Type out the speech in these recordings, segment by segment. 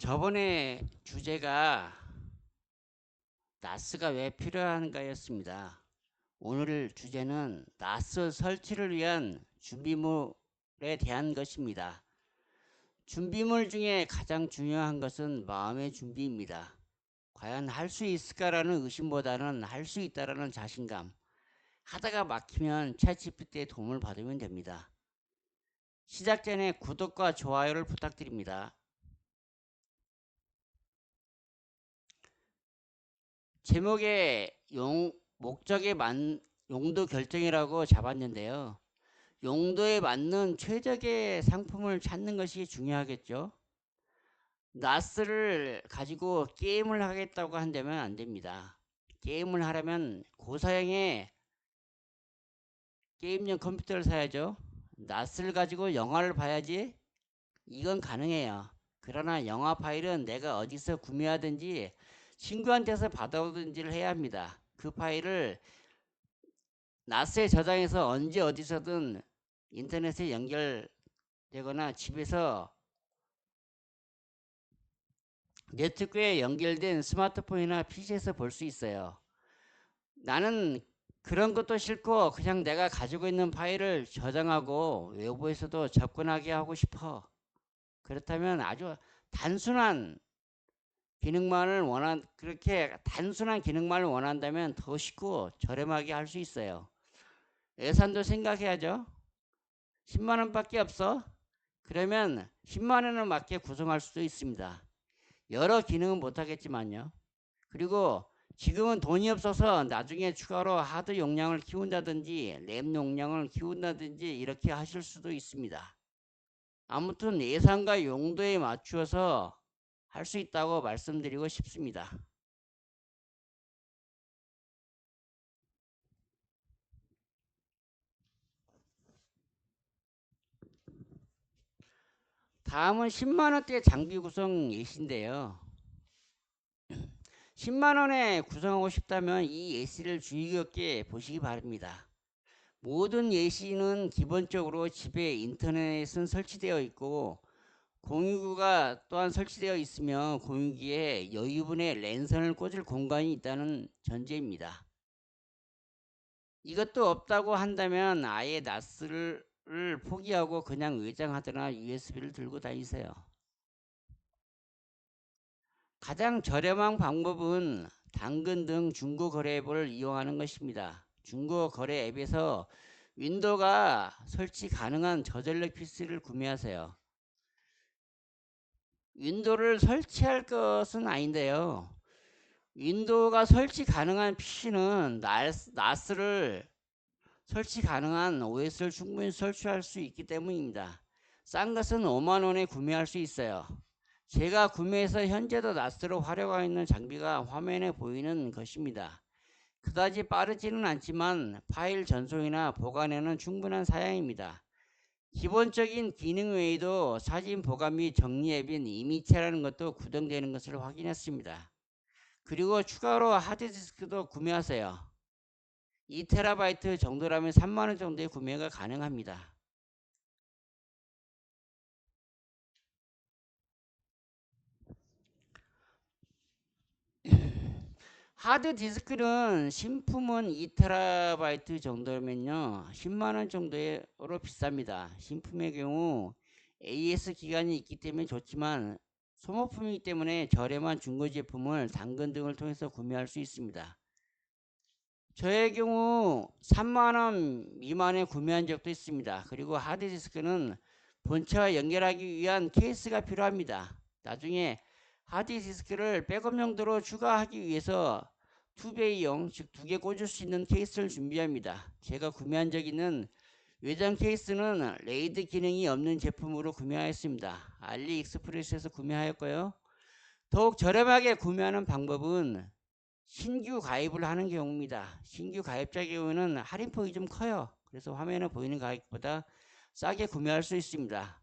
저번에 주제가 나스가 왜 필요한가였습니다. 오늘 주제는 나스 설치를 위한 준비물에 대한 것입니다. 준비물 중에 가장 중요한 것은 마음의 준비입니다. 과연 할 수 있을까라는 의심보다는 할 수 있다라는 자신감. 하다가 막히면 챗GPT의 도움을 받으면 됩니다. 시작 전에 구독과 좋아요를 부탁드립니다. 제목에 목적에 용도 결정이라고 잡았는데요. 용도에 맞는 최적의 상품을 찾는 것이 중요하겠죠. 나스를 가지고 게임을 하겠다고 한다면 안 됩니다. 게임을 하려면 고사양의 게임용 컴퓨터를 사야죠. 나스를 가지고 영화를 봐야지 이건 가능해요. 그러나 영화 파일은 내가 어디서 구매하든지 친구한테서 받아오든지를 해야 합니다. 그 파일을 나스에 저장해서 언제 어디서든 인터넷에 연결되거나 집에서 네트워크에 연결된 스마트폰이나 PC에서 볼 수 있어요. 나는 그런 것도 싫고 그냥 내가 가지고 있는 파일을 저장하고 외부에서도 접근하게 하고 싶어. 그렇다면 아주 단순한 그렇게 단순한 기능만을 원한다면 더 쉽고 저렴하게 할 수 있어요. 예산도 생각해야죠. 10만 원밖에 없어? 그러면 10만 원을 맞게 구성할 수도 있습니다. 여러 기능은 못하겠지만요. 그리고 지금은 돈이 없어서 나중에 추가로 하드 용량을 키운다든지 램 용량을 키운다든지 이렇게 하실 수도 있습니다. 아무튼 예산과 용도에 맞추어서 할 수 있다고 말씀드리고 싶습니다. 다음은 10만 원대 장비 구성 예시인데요. 10만 원에 구성하고 싶다면 이 예시를 주의 깊게 보시기 바랍니다. 모든 예시는 기본적으로 집에 인터넷은 설치되어 있고 공유기가 또한 설치되어 있으며 공유기에 여유분의 랜선을 꽂을 공간이 있다는 전제입니다. 이것도 없다고 한다면 아예 나스를 포기하고 그냥 외장하드나 USB를 들고 다니세요. 가장 저렴한 방법은 당근 등 중고거래 앱을 이용하는 것입니다. 중고거래 앱에서 윈도우가 설치 가능한 저전력 PC를 구매하세요. 윈도우를 설치할 것은 아닌데요. 윈도우가 설치 가능한 PC는 나스를 설치 가능한 OS를 충분히 설치할 수 있기 때문입니다. 싼 것은 5만 원에 구매할 수 있어요. 제가 구매해서 현재도 나스로 활용하고 있는 장비가 화면에 보이는 것입니다. 그다지 빠르지는 않지만 파일 전송이나 보관에는 충분한 사양입니다. 기본적인 기능 외에도 사진 보관 및 정리 앱인 이미체라는 것도 구동되는 것을 확인했습니다. 그리고 추가로 하드디스크도 구매하세요. 2TB 정도라면 3만 원 정도의 구매가 가능합니다. 하드디스크는 신품은 2TB 정도면요 10만원 정도로 비쌉니다. 신품의 경우 AS 기간이 있기 때문에 좋지만 소모품이기 때문에 저렴한 중고 제품을 당근 등을 통해서 구매할 수 있습니다. 저의 경우 3만원 미만에 구매한 적도 있습니다. 그리고 하드디스크는 본체와 연결하기 위한 케이스가 필요합니다. 나중에 하드디스크를 백업 용도로 추가하기 위해서 투베이용, 즉 두 개 꽂을 수 있는 케이스를 준비합니다. 제가 구매한 적 있는 외장 케이스는 레이드 기능이 없는 제품으로 구매하였습니다. 알리익스프레스에서 구매하였고요. 더욱 저렴하게 구매하는 방법은 신규 가입을 하는 경우입니다. 신규 가입자 경우는 할인폭이 좀 커요. 그래서 화면에 보이는 가격보다 싸게 구매할 수 있습니다.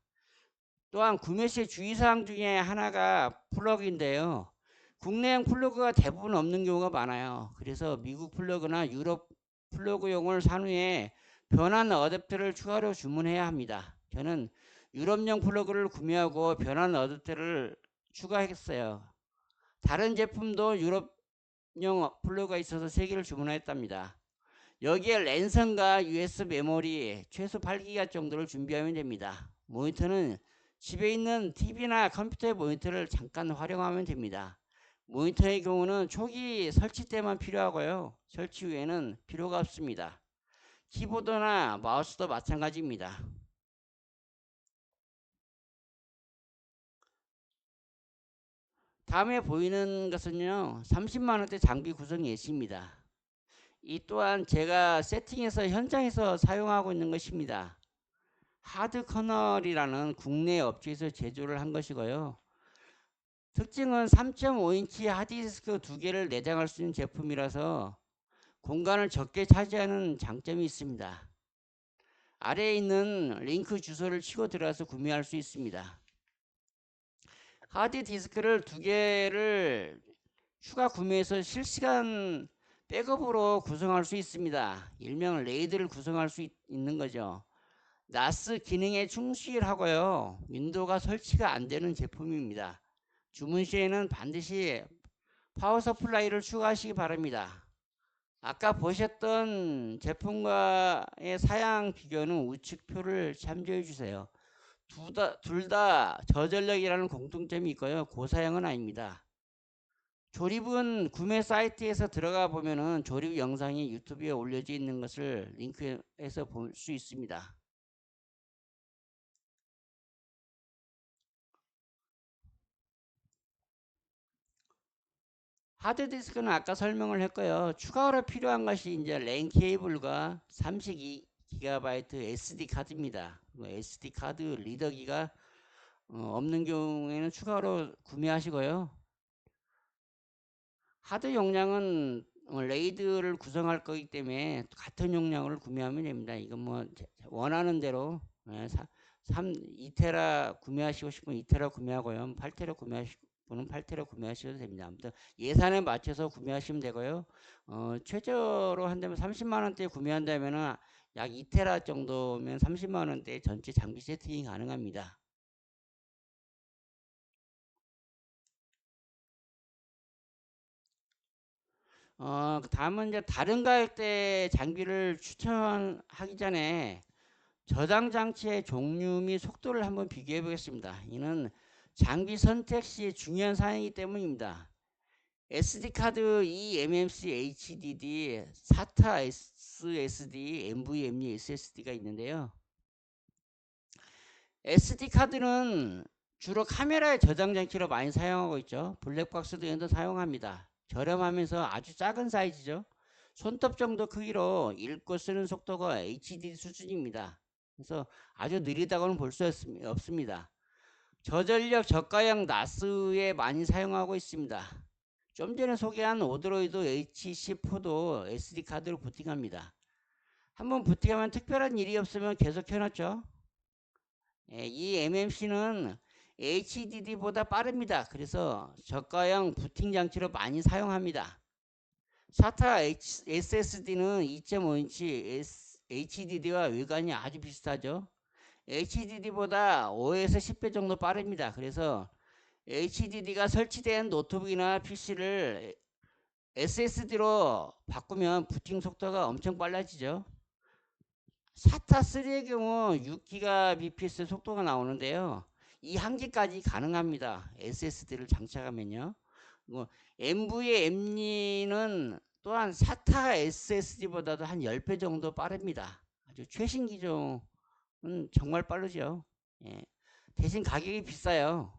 또한 구매 시 주의사항 중에 하나가 플러그인데요. 국내용 플러그가 대부분 없는 경우가 많아요. 그래서 미국 플러그나 유럽 플러그용을 산 후에 변환 어댑터를 추가로 주문해야 합니다. 저는 유럽용 플러그를 구매하고 변환 어댑터를 추가했어요. 다른 제품도 유럽용 플러그가 있어서 3개를 주문했답니다. 여기에 랜선과 US 메모리 최소 8기가 정도를 준비하면 됩니다. 모니터는 집에 있는 TV나 컴퓨터의 모니터를 잠깐 활용하면 됩니다. 모니터의 경우는 초기 설치 때만 필요하고요. 설치 후에는 필요가 없습니다. 키보드나 마우스도 마찬가지입니다. 다음에 보이는 것은요, 30만원대 장비 구성 예시입니다. 이 또한 제가 세팅해서 현장에서 사용하고 있는 것입니다. 하드 커널이라는 국내 업체에서 제조를 한 것이고요. 특징은 3.5인치 하드디스크 2개를 내장할 수 있는 제품이라서 공간을 적게 차지하는 장점이 있습니다. 아래에 있는 링크 주소를 치고 들어가서 구매할 수 있습니다. 하드디스크를 2개를 추가 구매해서 실시간 백업으로 구성할 수 있습니다. 일명 레이드를 구성할 수 있는 거죠. 나스 기능에 충실하고요. 윈도우가 설치가 안 되는 제품입니다. 주문 시에는 반드시 파워 서플라이를 추가하시기 바랍니다. 아까 보셨던 제품과의 사양 비교는 우측표를 참조해 주세요. 둘 다 저전력이라는 공통점이 있고요. 고사양은 아닙니다. 조립은 구매 사이트에서 들어가 보면은 조립 영상이 유튜브에 올려져 있는 것을 링크해서 볼 수 있습니다. 하드디스크는 아까 설명을 했고요. 추가로 필요한 것이 이제 랜 케이블과 32GB SD 카드입니다. SD 카드 리더기가 없는 경우에는 추가로 구매하시고요. 하드 용량은 레이드를 구성할 거기 때문에 같은 용량을 구매하면 됩니다. 이건 뭐 원하는 대로 2테라 구매하시고 싶으면 2테라 구매하고요. 8테라 구매하시고 는 8테라 구매하셔도 됩니다. 아무튼 예산에 맞춰서 구매하시면 되고요. 최저로 한다면 30만 원대 구매한다면은 약 2테라 정도면 30만 원대 전체 장비 세팅이 가능합니다. 다음은 이제 다른 가격대 장비를 추천하기 전에 저장 장치의 종류 및 속도를 한번 비교해 보겠습니다. 이는 장비 선택 시 중요한 사항이기 때문입니다. SD카드 eMMC HDD, SATA SSD, NVMe SSD가 있는데요. SD카드는 주로 카메라의 저장 장치로 많이 사용하고 있죠. 블랙박스 등에도 사용합니다. 저렴하면서 아주 작은 사이즈죠. 손톱 정도 크기로 읽고 쓰는 속도가 HDD 수준입니다. 그래서 아주 느리다고는 볼 수 없습니다. 저전력 저가형 나스에 많이 사용하고 있습니다. 좀 전에 소개한 오드로이드 HC4도 SD카드로 부팅합니다. 한번 부팅하면 특별한 일이 없으면 계속 켜놨죠. 이 MMC는 HDD보다 빠릅니다. 그래서 저가형 부팅 장치로 많이 사용합니다. SATA SSD는 2.5인치 HDD와 외관이 아주 비슷하죠. HDD보다 5에서 10배 정도 빠릅니다. 그래서 HDD가 설치된 노트북이나 PC를 SSD로 바꾸면 부팅 속도가 엄청 빨라지죠. SATA 3의 경우 6GBps 속도가 나오는데요. 이 한계까지 가능합니다. SSD를 장착하면요. NVMe는 또한 SATA SSD보다도 한 10배 정도 빠릅니다. 아주 최신 기종은 정말 빠르죠. 예. 대신 가격이 비싸요.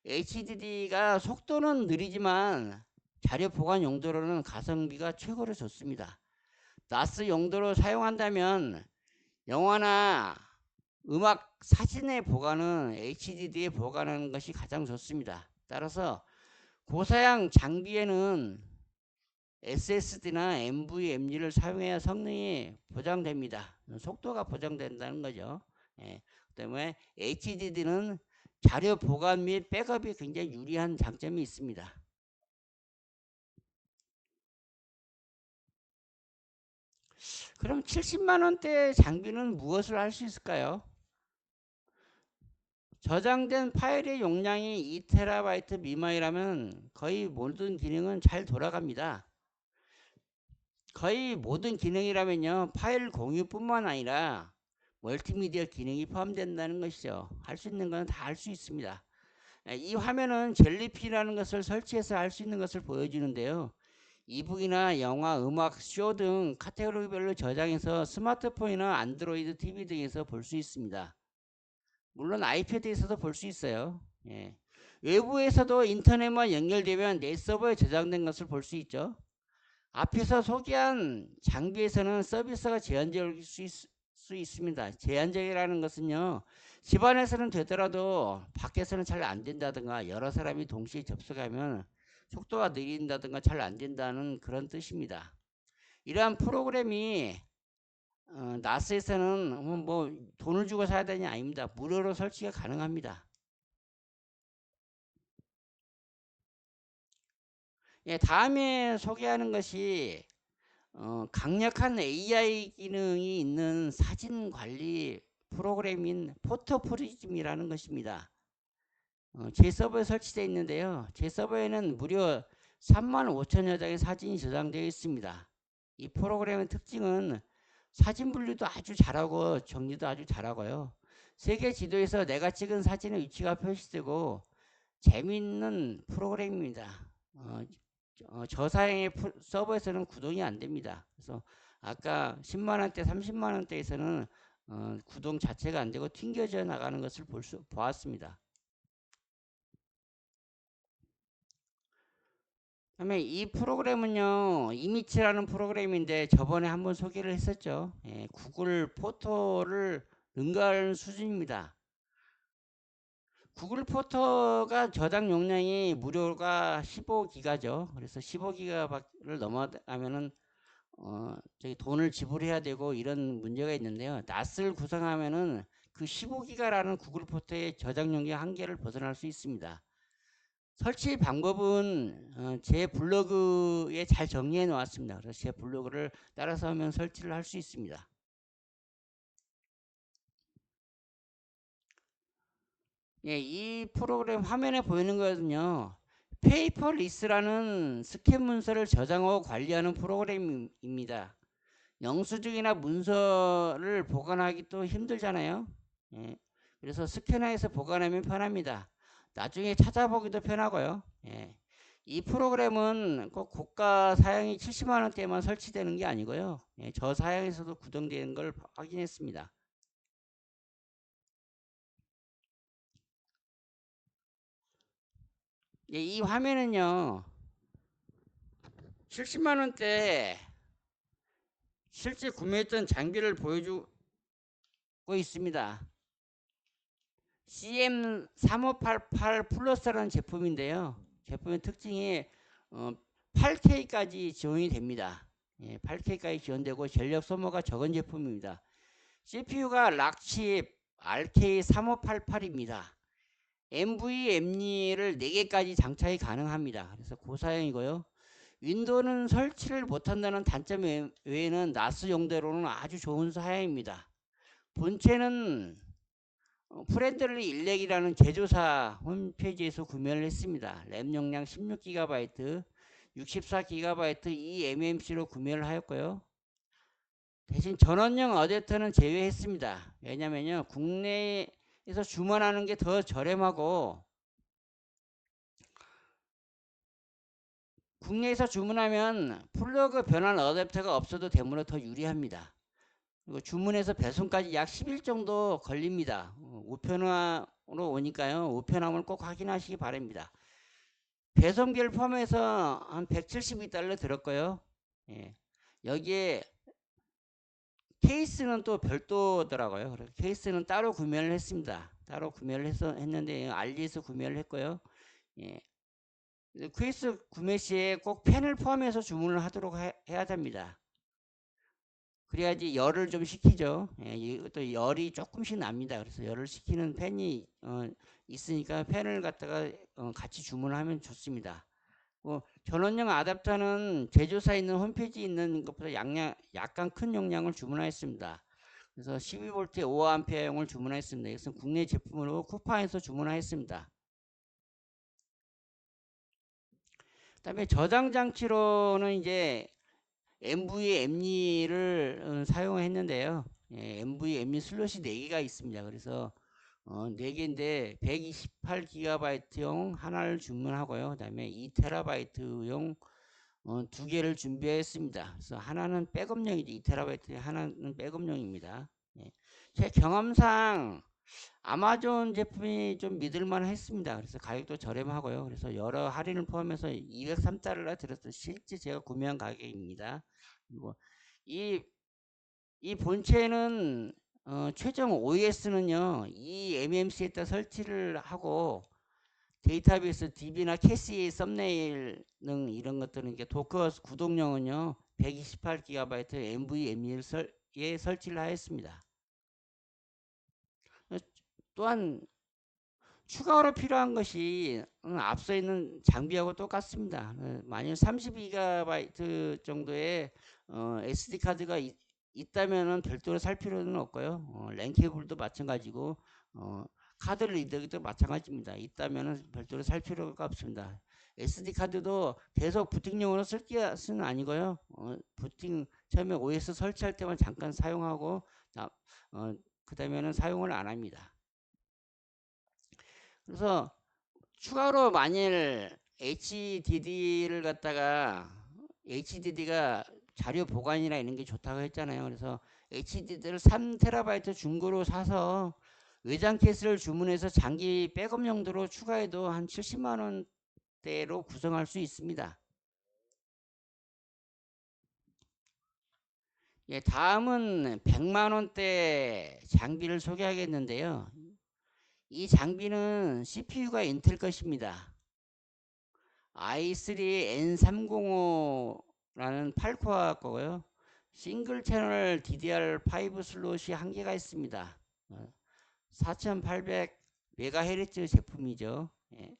HDD가 속도는 느리지만 자료 보관 용도로는 가성비가 최고로 좋습니다. 나스 용도로 사용한다면 영화나 음악, 사진의 보관은 HDD에 보관하는 것이 가장 좋습니다. 따라서 고사양 장비에는 SSD나 NVMe를 사용해야 성능이 보장됩니다. 속도가 보장된다는 거죠. 예, 그다음에 HDD는 자료 보관 및 백업이 굉장히 유리한 장점이 있습니다. 그럼 70만 원대 장비는 무엇을 할 수 있을까요? 저장된 파일의 용량이 2TB 미만이라면 거의 모든 기능은 잘 돌아갑니다. 거의 모든 기능이라면요, 파일 공유뿐만 아니라 멀티미디어 기능이 포함된다는 것이죠. 할 수 있는 건 다 할 수 있습니다. 이 화면은 젤리피라는 것을 설치해서 할 수 있는 것을 보여주는데요. 이북이나 영화, 음악, 쇼 등 카테고리별로 저장해서 스마트폰이나 안드로이드 TV 등에서 볼 수 있습니다. 물론 아이패드에서도 볼 수 있어요. 예. 외부에서도 인터넷만 연결되면 내 서버에 저장된 것을 볼 수 있죠. 앞에서 소개한 장비에서는 서비스가 제한적일 수 있습니다. 제한적이라는 것은요, 집안에서는 되더라도 밖에서는 잘 안 된다든가 여러 사람이 동시에 접속하면 속도가 느린다든가 잘 안 된다는 그런 뜻입니다. 이러한 프로그램이 나스에서는 뭐 돈을 주고 사야 되냐 아닙니다. 무료로 설치가 가능합니다. 예, 다음에 소개하는 것이 강력한 AI 기능이 있는 사진 관리 프로그램인 포토프리즘이라는 것입니다. 제 서버에 설치되어 있는데요. 제 서버에는 무려 35,000여 장의 사진이 저장되어 있습니다. 이 프로그램의 특징은 사진 분류도 아주 잘하고 정리도 아주 잘하고요. 세계 지도에서 내가 찍은 사진의 위치가 표시되고 재미있는 프로그램입니다. 저사양의 서버에서는 구동이 안 됩니다. 그래서 아까 10만 원대, 30만 원대에서는 구동 자체가 안 되고 튕겨져 나가는 것을 보았습니다. 그다음에 이 프로그램은요, 이미치라는 프로그램인데 저번에 한번 소개를 했었죠. 예, 구글 포토를 능가하는 수준입니다. 구글 포토가 저장 용량이 무료가 15기가죠. 그래서 15기가를 넘어가면은 저기 돈을 지불해야 되고 이런 문제가 있는데요. 낫을 구성하면은 그 15기가라는 구글 포토의 저장 용량 한계를 벗어날 수 있습니다. 설치 방법은 제 블로그에 잘 정리해 놓았습니다. 그래서 제 블로그를 따라서 하면 설치를 할 수 있습니다. 예, 이 프로그램 화면에 보이는 것은요, 페이퍼리스라는 스캔 문서를 저장하고 관리하는 프로그램입니다. 영수증이나 문서를 보관하기 또 힘들잖아요. 예, 그래서 스캐너에서 보관하면 편합니다. 나중에 찾아보기도 편하고요. 예, 이 프로그램은 꼭 고가 사양이 70만 원대만 설치되는 게 아니고요. 예, 저사양에서도 구동되는 걸 확인했습니다. 예, 이 화면은요, 70만 원대 실제 구매했던 장비를 보여주고 있습니다. CM3588 플러스라는 제품인데요. 제품의 특징이 8K까지 지원이 됩니다. 예, 8K까지 지원되고 전력 소모가 적은 제품입니다. CPU가 락칩 RK3588입니다. NVMe를 4개까지 장착이 가능합니다. 그래서 고사양이고요. 윈도우는 설치를 못한다는 단점 외에는 나스 용도로는 아주 좋은 사양입니다. 본체는 프렌들리 일렉이라는 제조사 홈페이지에서 구매를 했습니다. 램 용량 16GB, 64GB eMMC로 구매를 하였고요. 대신 전원용 어댑터는 제외했습니다. 왜냐면요, 국내에서 주문하는 게 더 저렴하고 국내에서 주문하면 플러그 변환 어댑터가 없어도 되므로 더 유리합니다. 그리고 주문해서 배송까지 약 10일 정도 걸립니다. 우편화로 오니까요. 우편함을 꼭 확인하시기 바랍니다. 배송비를 포함해서 한 172달러 들었고요. 예. 여기에 케이스는 또 별도더라고요. 그래서 케이스는 따로 구매를 했습니다. 따로 구매를 했는데 알리에서 구매를 했고요. 예. 케이스 구매 시에 꼭 펜을 포함해서 주문을 하도록 해야 됩니다. 그래야지 열을 좀 식히죠. 예, 이것도 열이 조금씩 납니다. 그래서 열을 식히는 팬이 있으니까 팬을 갖다가 같이 주문하면 좋습니다. 전원용 아답터는 제조사에 있는 홈페이지에 있는 것보다 약간 큰 용량을 주문하였습니다. 그래서 12V의 5A용을 주문했습니다. 이것은 국내 제품으로 쿠팡에서 주문했습니다. 그다음에 저장 장치로는 이제 NVMe를 사용했는데요. 예, NVMe 슬롯이 4개가 있습니다. 그래서 4개인데 128GB용 하나를 주문하고요. 그다음에 2TB용 2개를 준비했습니다. 그래서 하나는 백업용이죠. 2TB 하나는 백업용입니다. 예. 제 경험상 아마존 제품이 좀 믿을만 했습니다. 그래서 가격도 저렴하고요. 그래서 여러 할인을 포함해서 203달러 들었어요. 실제 제가 구매한 가격입니다. 그리고 이, 이 본체는 최종 OS는요, 이 MMC에다 설치를 하고 데이터베이스 DB나 캐시 썸네일 등 이런 것들은 이게 도커 구동용은요 128GB NVMe에 설치를 하였습니다. 또한 추가로 필요한 것이 앞서 있는 장비하고 똑같습니다. 만약 32GB 정도의 SD 카드가 있다면 별도로 살 필요는 없고요. 랜 케이블도 마찬가지고 카드 리더기도 마찬가지입니다. 있다면 별도로 살 필요가 없습니다. SD 카드도 계속 부팅용으로 쓸 것은 아니고요. 부팅 처음에 OS 설치할 때만 잠깐 사용하고 그 다음에는 사용을 안 합니다. 그래서 추가로 만일 HDD를 갖다가 HDD가 자료 보관이나 이런 게 좋다고 했잖아요. 그래서 HDD를 3TB 중고로 사서 외장 케이스를 주문해서 장기 백업 용도로 추가해도 한 70만 원대로 구성할 수 있습니다. 예, 다음은 100만 원대 장비를 소개하겠는데요. 이 장비는 CPU가 인텔 것입니다. i3N305라는 8코어 거고요. 싱글 채널 DDR5 슬롯이 1개가 있습니다. 4800MHz 제품이죠. 예.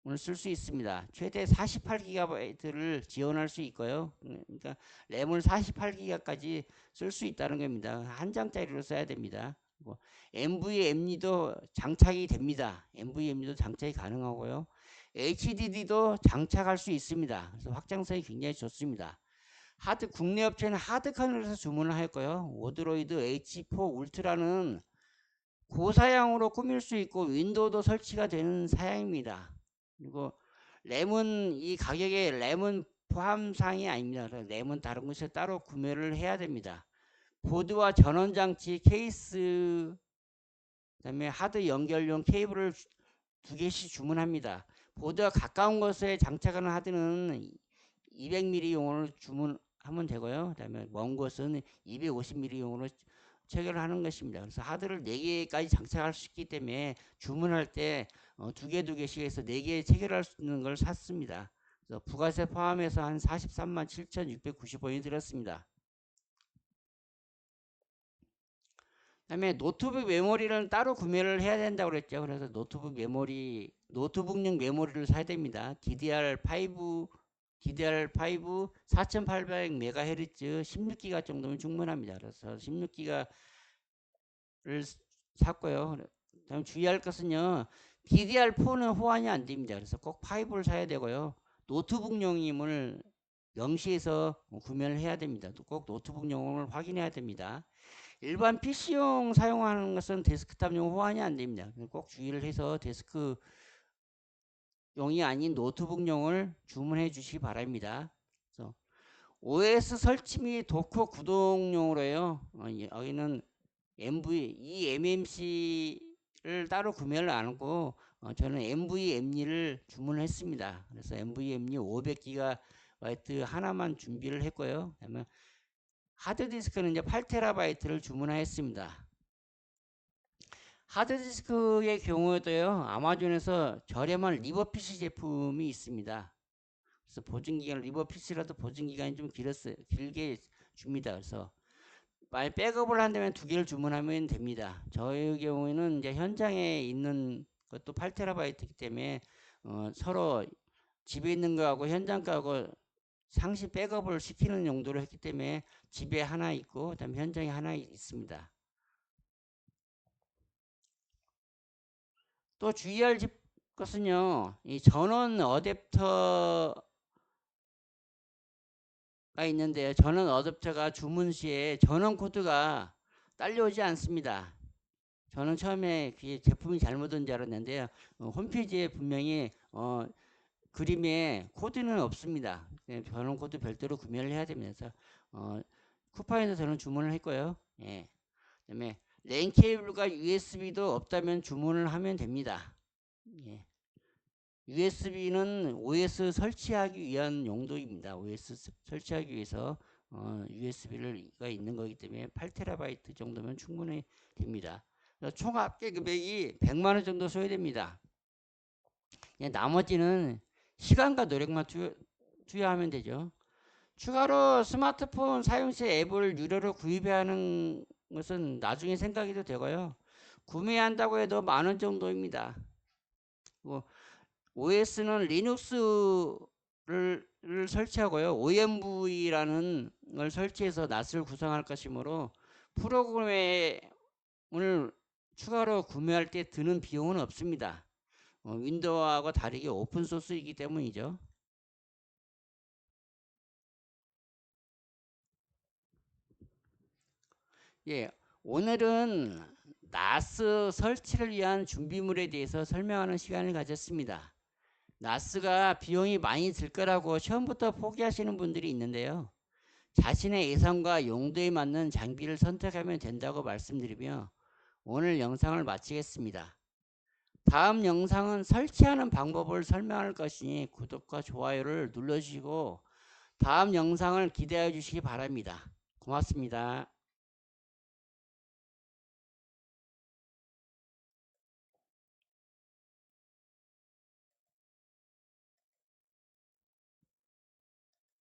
오늘 쓸 수 있습니다. 최대 48GB를 지원할 수 있고요. 그러니까 램을 48GB까지 쓸 수 있다는 겁니다. 한 장짜리로 써야 됩니다. 뭐 NVMe도 장착이 됩니다. NVMe도 장착이 가능하고요. HDD도 장착할 수 있습니다. 그래서 확장성이 굉장히 좋습니다. 국내 업체는 하드카늘에서 주문을 했고요. 오드로이드 H4 울트라는 고사양으로 꾸밀 수 있고 윈도우도 설치가 되는 사양입니다. 그리고 램은 이 가격에 램은 포함사항이 아닙니다. 램은 다른 곳에 따로 구매를 해야 됩니다. 보드와 전원장치 케이스 그다음에 하드 연결용 케이블을 2개씩 주문합니다. 보드와 가까운 곳에 장착하는 하드는 200mm 용으로 주문하면 되고요. 그다음에 먼 곳은 250mm 용으로 체결을 하는 것입니다. 그래서 하드를 4개까지 장착할 수 있기 때문에 주문할 때 2개씩 해서 4개 체결할 수 있는 걸 샀습니다. 그래서 부가세 포함해서 한 43만 7,690원이 들었습니다. 그다음에 노트북 메모리를 따로 구매를 해야 된다고 그랬죠. 그래서 노트북용 메모리를 사야 됩니다. DDR5 4800MHz 16기가 정도면 충분합니다. 그래서 16기가를 샀고요. 다음 주의할 것은요. DDR4는 호환이 안 됩니다. 그래서 꼭 5를 사야 되고요. 노트북용임을 명시해서 구매를 해야 됩니다. 꼭 노트북용을 확인해야 됩니다. 일반 PC용 사용하는 것은 데스크탑용 호환이 안 됩니다. 꼭 주의를 해서 데스크용이 아닌 노트북용을 주문해 주시기 바랍니다. 그래서 OS 설치 및 도커 구동용으로요. 여기는 이 MMC를 따로 구매를 안 하고 저는 NVMe를 주문했습니다. 그래서 NVMe 500GB 하나만 준비를 했고요. 그다음에 하드디스크는 이제 8TB를 주문하였습니다. 하드디스크의 경우에도요, 아마존에서 저렴한 리버PC 제품이 있습니다. 그래서 보증기간, 리버PC라도 보증기간이 좀 길게 줍니다. 그래서 만약 백업을 한다면 2개를 주문하면 됩니다. 저의 경우에는 이제 현장에 있는 것도 8TB이기 때문에 서로 집에 있는 거하고 현장 거하고 상시 백업을 시키는 용도로 했기 때문에 집에 하나 있고 그다음에 현장에 하나 있습니다. 또 주의할 것은요, 이 전원 어댑터가 있는데요. 전원 어댑터가 주문 시에 전원 코드가 딸려오지 않습니다. 저는 처음에 제품이 잘못 온 줄 알았는데요. 홈페이지에 분명히 그림에 코드는 없습니다. 전원 코드 별도로 구매를 해야 되면서 쿠팡에서 저는 주문을 했고요. 예. 그다음에 랜 케이블과 USB도 없다면 주문을 하면 됩니다. 예. USB는 OS 설치하기 위한 용도입니다. OS 설치하기 위해서 USB가 있는 거기 때문에 8TB 정도면 충분히 됩니다. 총 합계 금액이 100만 원 정도 소요됩니다. 나머지는 시간과 노력만 투여하면 되죠. 추가로 스마트폰 사용 시 앱을 유료로 구입해야 하는 것은 나중에 생각해도 되고요. 구매한다고 해도 10,000원 정도입니다. 뭐 OS는 리눅스를 설치하고요. OMV라는 걸 설치해서 낫을 구성할 것이므로 프로그램을 추가로 구매할 때 드는 비용은 없습니다. 윈도우하고 다르게 오픈소스이기 때문이죠. 예, 오늘은 나스 설치를 위한 준비물에 대해서 설명하는 시간을 가졌습니다. 나스가 비용이 많이 들 거라고 처음부터 포기하시는 분들이 있는데요. 자신의 예산과 용도에 맞는 장비를 선택하면 된다고 말씀드리며 오늘 영상을 마치겠습니다. 다음 영상은 설치하는 방법을 설명할 것이니 구독과 좋아요를 눌러주시고 다음 영상을 기대해 주시기 바랍니다. 고맙습니다.